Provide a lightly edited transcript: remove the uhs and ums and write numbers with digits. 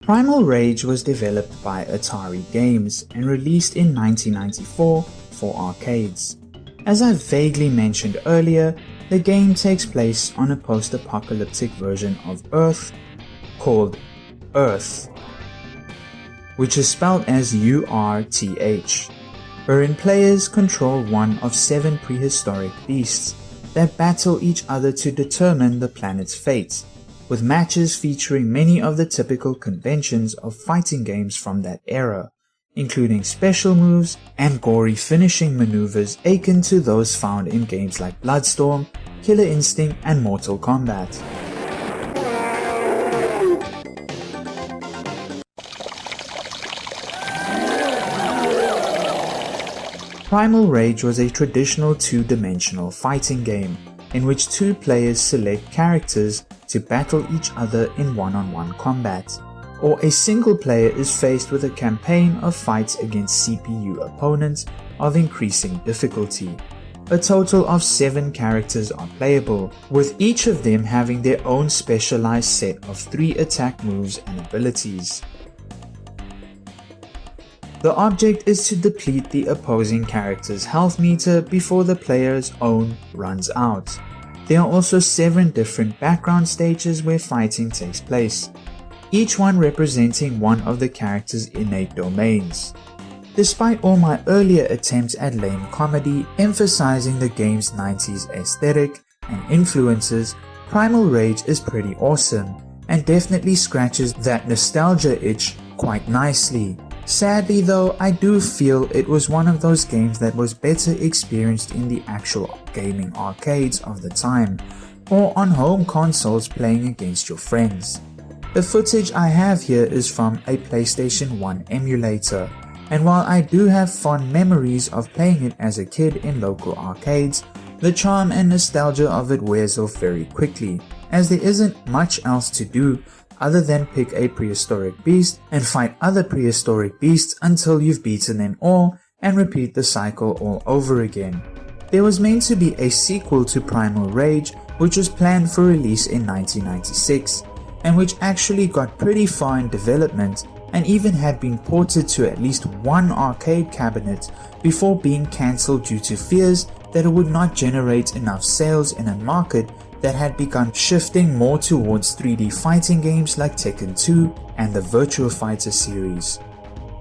Primal Rage was developed by Atari Games and released in 1994 for arcades. As I vaguely mentioned earlier, the game takes place on a post-apocalyptic version of Earth called Earth, which is spelled as URTH, wherein players control one of 7 prehistoric beasts that battle each other to determine the planet's fate, with matches featuring many of the typical conventions of fighting games from that era, including special moves and gory finishing maneuvers akin to those found in games like Bloodstorm, Killer Instinct, and Mortal Kombat. Primal Rage was a traditional two-dimensional fighting game in which 2 players select characters to battle each other in one-on-one combat, or a single player is faced with a campaign of fights against CPU opponents of increasing difficulty. A total of 7 characters are playable, with each of them having their own specialized set of 3 attack moves and abilities. The object is to deplete the opposing character's health meter before the player's own runs out. There are also 7 different background stages where fighting takes place, each one representing one of the character's innate domains. Despite all my earlier attempts at lame comedy emphasizing the game's 90s aesthetic and influences, Primal Rage is pretty awesome and definitely scratches that nostalgia itch quite nicely. Sadly though, I do feel it was one of those games that was better experienced in the actual gaming arcades of the time, or on home consoles playing against your friends. The footage I have here is from a PlayStation 1 emulator, and while I do have fond memories of playing it as a kid in local arcades, the charm and nostalgia of it wears off very quickly, as there isn't much else to do other than pick a prehistoric beast and fight other prehistoric beasts until you've beaten them all and repeat the cycle all over again. There was meant to be a sequel to Primal Rage which was planned for release in 1996 and which actually got pretty far in development and even had been ported to at least one arcade cabinet before being cancelled due to fears that it would not generate enough sales in a market that had begun shifting more towards 3D fighting games like Tekken 2 and the Virtua Fighter series.